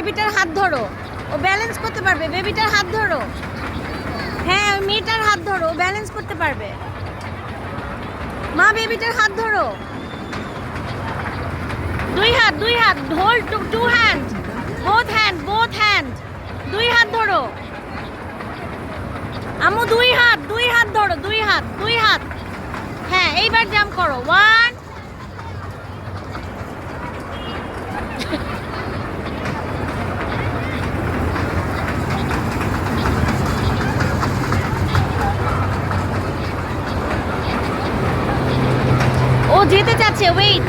বেবিটার হাত ধরো, ও ব্যালেন্স করতে পারবে। বেবিটার হাত ধরো, হ্যাঁ ওই মেয়েটার হাত ধরো, ও ব্যালেন্স করতে পারবে। মা বেবিটার হাত ধরো, দুই হাত hold to hand, both hand, দুই হাত ধরো আম্মু, দুই হাত ধরো, দুই হাত। হ্যাঁ এইবার জাম্প করো, 1 ও যেতে চাচ্ছে, ওয়েট।